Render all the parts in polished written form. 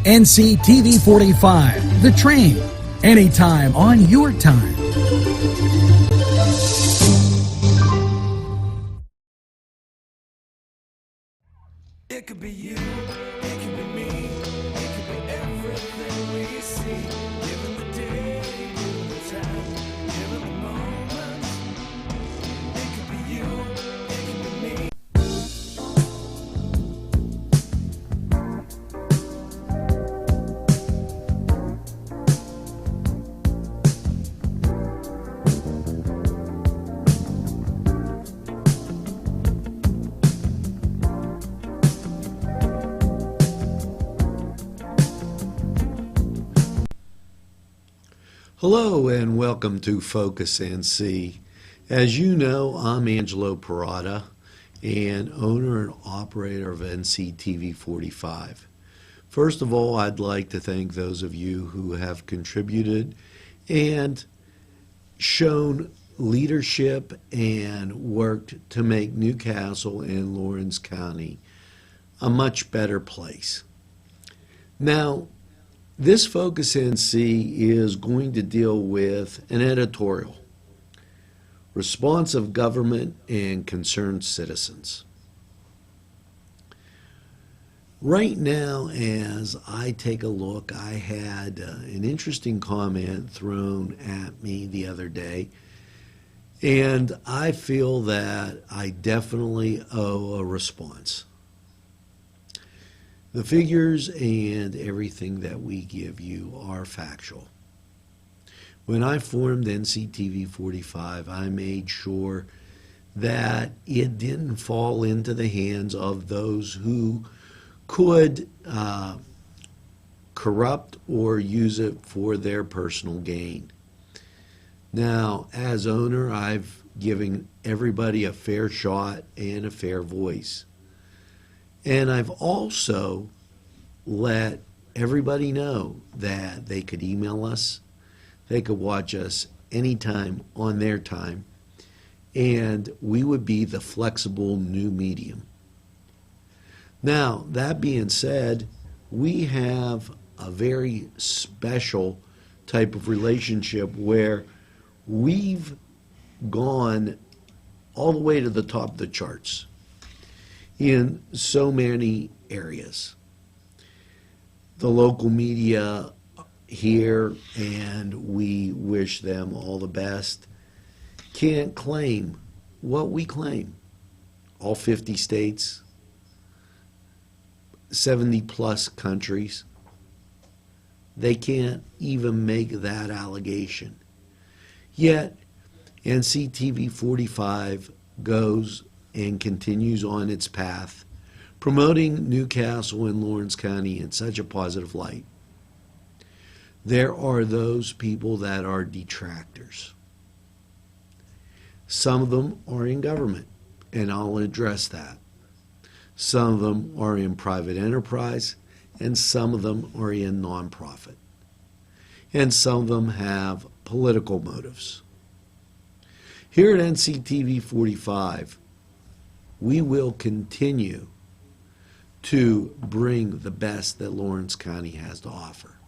NCTV 45, The Train, anytime on your time. It could be you, it could be me, it could be everything we see. Given the day, given the time, given the moment. It could be you, it could be me. Hello and welcome to Focus NC. As you know, I'm Angelo Perrotta and owner and operator of NCTV 45. First of all, I'd like to thank those of you who have contributed and shown leadership and worked to make Newcastle and Lawrence County a much better place. Now, this Focus NC is going to deal with an editorial, responsive government and concerned citizens. Right now, as I take a look, I had an interesting comment thrown at me the other day, and I feel that I definitely owe a response. The figures and everything that we give you are factual. When I formed NCTV 45, I made sure that it didn't fall into the hands of those who could corrupt or use it for their personal gain. Now, as owner, I've given everybody a fair shot and a fair voice. And I've also let everybody know that they could email us, they could watch us anytime on their time, and we would be the flexible new medium. Now, that being said, we have a very special type of relationship where we've gone all the way to the top of the charts in so many areas. The local media here, and we wish them all the best, can't claim what we claim. All 50 states, 70 plus countries, they can't even make that allegation. Yet, NCTV 45 goes and continues on its path, promoting Newcastle and Lawrence County in such a positive light. There are those people that are detractors. Some of them are in government, and I'll address that. Some of them are in private enterprise, and some of them are in nonprofit. And some of them have political motives. Here at NCTV 45, we will continue to bring the best that Lawrence County has to offer.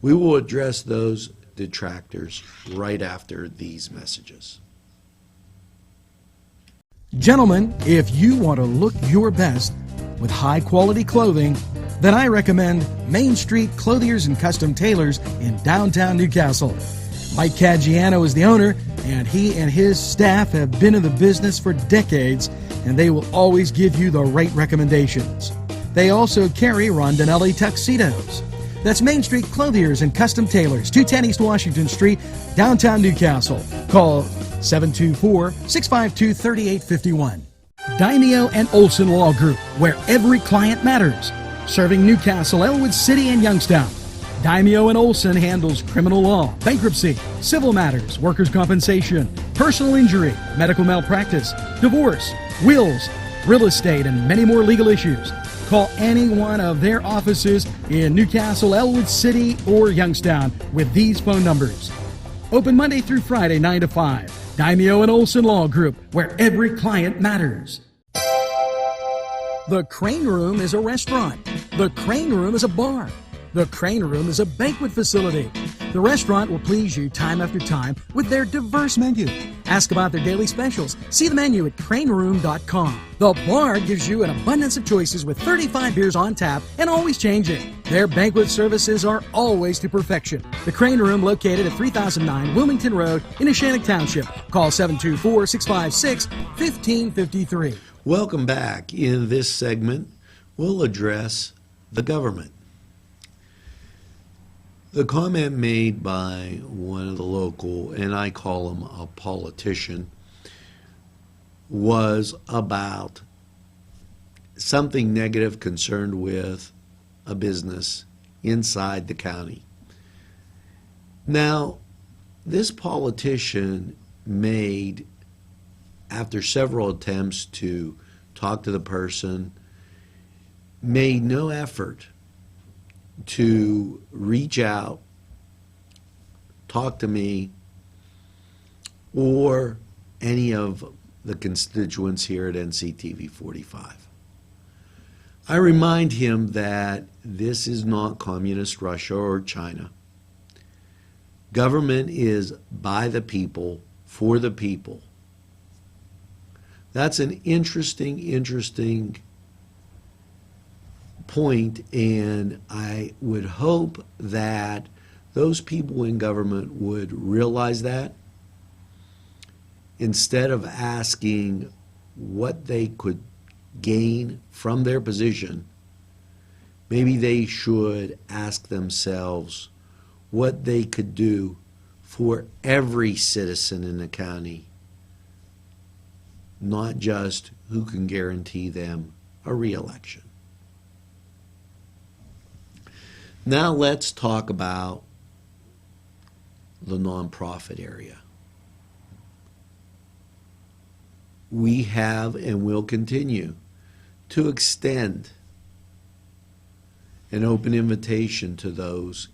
We will address those detractors right after these messages. Gentlemen, if you want to look your best with high-quality clothing, then I recommend Main Street Clothiers and Custom Tailors in downtown Newcastle. Mike Caggiano is the owner, and he and his staff have been in the business for decades, and they will always give you the right recommendations. They also carry Rondinelli tuxedos. That's Main Street Clothiers and Custom Tailors, 210 East Washington Street, downtown Newcastle. Call 724-652-3851. Daimio and Olson Law Group, where every client matters. Serving Newcastle, Elwood City, and Youngstown. Daimio and Olson handles criminal law, bankruptcy, civil matters, workers' compensation, personal injury, medical malpractice, divorce, wills, real estate, and many more legal issues. Call any one of their offices in Newcastle, Elwood City, or Youngstown with these phone numbers. Open Monday through Friday, 9 to 5. Daimio and Olson Law Group, where every client matters. The Crane Room is a restaurant. The Crane Room is a bar. The Crane Room is a banquet facility. The restaurant will please you time after time with their diverse menu. Ask about their daily specials. See the menu at craneroom.com. The bar gives you an abundance of choices with 35 beers on tap and always changing. Their banquet services are always to perfection. The Crane Room, located at 3009 Wilmington Road in Ashannock Township. Call 724-656-1553. Welcome back. In this segment, we'll address the government. The comment made by one of the local, and I call him a politician, was about something negative concerned with a business inside the county. Now, this politician made, after several attempts to talk to the person, made no effort to reach out, talk to me, or any of the constituents here at NCTV 45. I remind him that this is not communist Russia or China. Government is by the people, for the people. That's an interesting point, and I would hope that those people in government would realize that, instead of asking what they could gain from their position, maybe they should ask themselves what they could do for every citizen in the county, not just who can guarantee them a re-election. Now let's talk about the nonprofit area. We have and will continue to extend an open invitation to those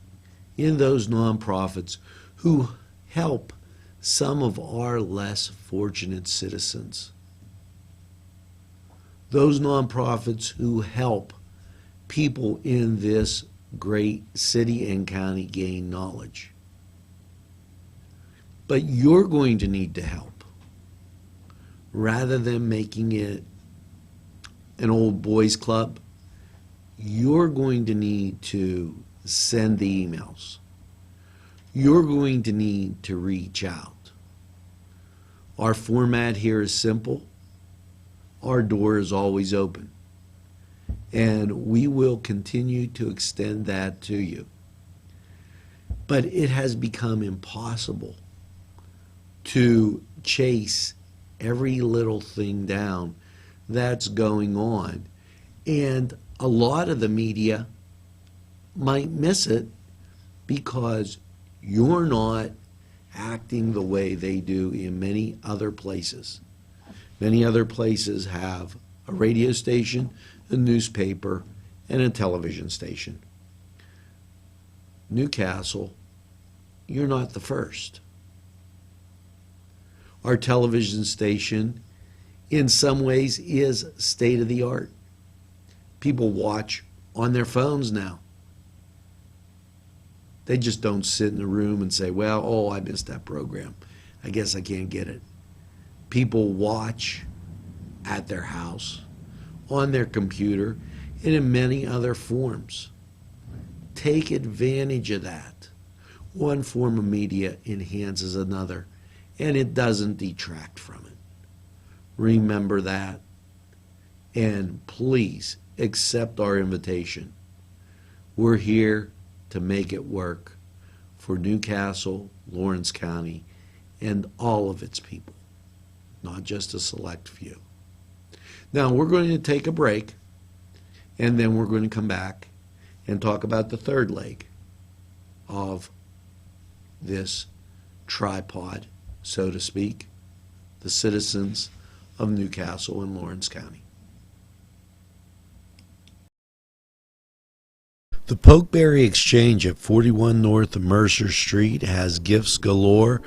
in those nonprofits who help some of our less fortunate citizens. Those nonprofits who help people in this great city and county gain knowledge. But you're going to need to help. Rather than making it an old boys club, you're going to need to send the emails. You're going to need to reach out. Our format here is simple. Our door is always open. And we will continue to extend that to you. But it has become impossible to chase every little thing down that's going on. And a lot of the media might miss it because you're not acting the way they do in many other places. Many other places have a radio station, a newspaper, and a television station. Newcastle, you're not the first. Our television station, in some ways, is state of the art. People watch on their phones now. They just don't sit in the room and say, well, oh, I missed that program. I guess I can't get it. People watch at their house, on their computer, and in many other forms. Take advantage of that. One form of media enhances another, and it doesn't detract from it. Remember that, and please accept our invitation. We're here to make it work for Newcastle, Lawrence County, and all of its people, not just a select few. Now, we're going to take a break, and then we're going to come back and talk about the third leg of this tripod, so to speak, the citizens of Newcastle and Lawrence County. The Pokeberry Exchange at 41 North Mercer Street has gifts galore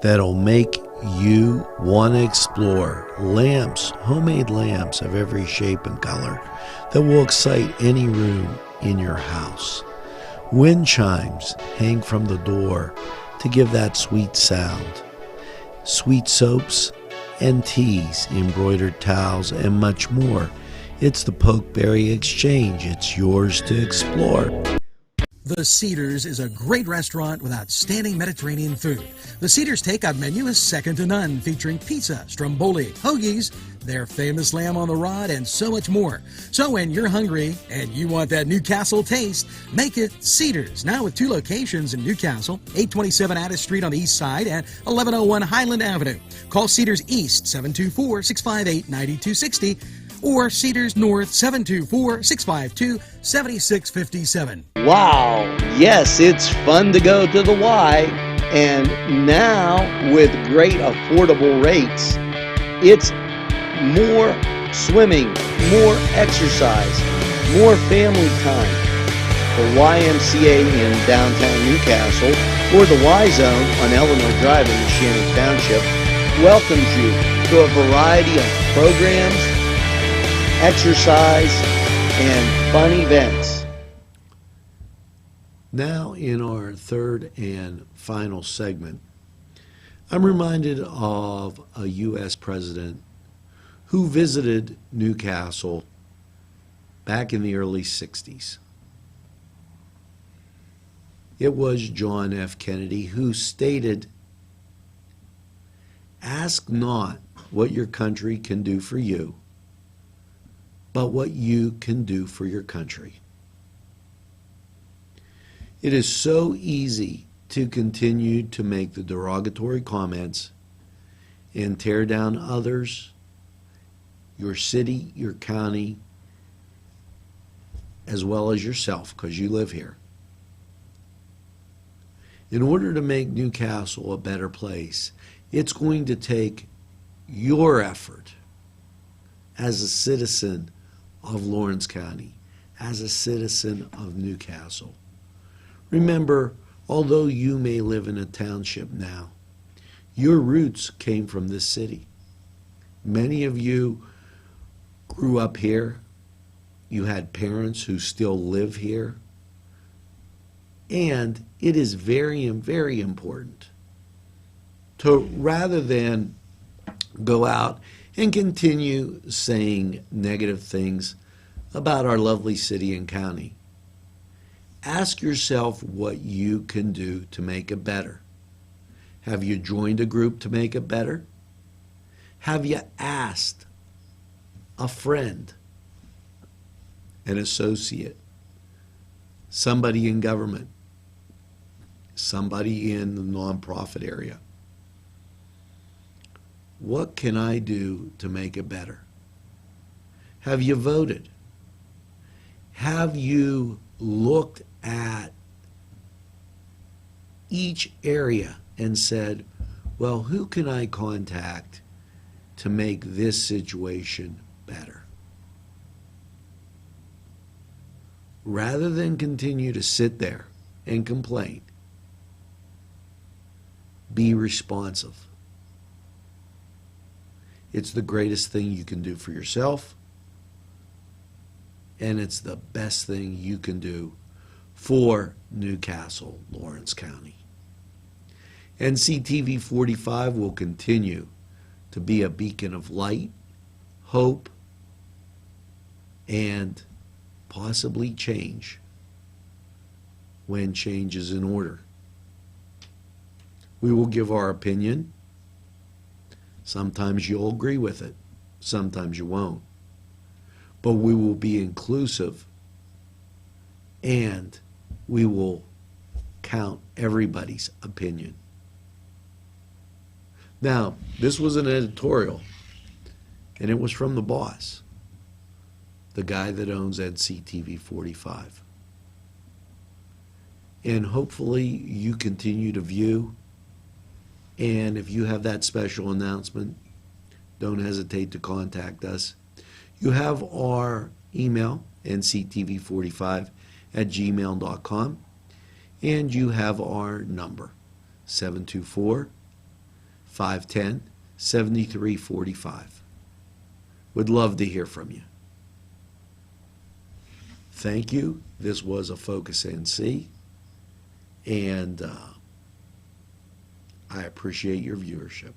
that'll make you want to explore lamps, homemade lamps of every shape and color that will excite any room in your house. Wind chimes hang from the door to give that sweet sound. Sweet soaps and teas, embroidered towels, and much more. It's the Pokeberry Exchange. It's yours to explore. The Cedars is a great restaurant with outstanding Mediterranean food. The Cedars takeout menu is second to none, featuring pizza, stromboli, hoagies, their famous lamb on the rod, and so much more. So when you're hungry and you want that Newcastle taste, make it Cedars. Now with 2 locations in Newcastle, 827 Addis Street on the east side and 1101 Highland Avenue. Call Cedars East 724-658-9260 or Cedars North 724-652-7657. Wow, yes, it's fun to go to the Y, and now with great affordable rates, it's more swimming, more exercise, more family time. The YMCA in downtown Newcastle or the Y Zone on Eleanor Drive in Shannon Township welcomes you to a variety of programs, exercise, and fun events. Now, in our third and final segment, I'm reminded of a U.S. president who visited Newcastle back in the early 60s. It was John F. Kennedy who stated, "Ask not what your country can do for you, but what you can do for your country." It is so easy to continue to make the derogatory comments and tear down others, your city, your county, as well as yourself, because you live here. In order to make Newcastle a better place, it's going to take your effort as a citizen of Lawrence County, as a citizen of Newcastle. Remember, although you may live in a township now, your roots came from this city. Many of you grew up here. You had parents who still live here. And it is very, very important to, rather than go out and continue saying negative things about our lovely city and county, ask yourself what you can do to make it better. Have you joined a group to make it better? Have you asked a friend, an associate, somebody in government, somebody in the nonprofit area, what can I do to make it better? Have you voted? Have you looked at each area and said, well, who can I contact to make this situation better? Rather than continue to sit there and complain, be responsive. It's the greatest thing you can do for yourself, and it's the best thing you can do for Newcastle, Lawrence County. NCTV 45 will continue to be a beacon of light, hope, and possibly change when change is in order. We will give our opinion. Sometimes you'll agree with it, sometimes you won't. But we will be inclusive, and we will count everybody's opinion. Now, this was an editorial, and it was from the boss, the guy that owns NCTV 45. And hopefully you continue to view, and if you have that special announcement, don't hesitate to contact us. You have our email, nctv45@gmail.com, and you have our number, 724 510 7345. Would love to hear from you. Thank you. This was a Focus NC, and I appreciate your viewership.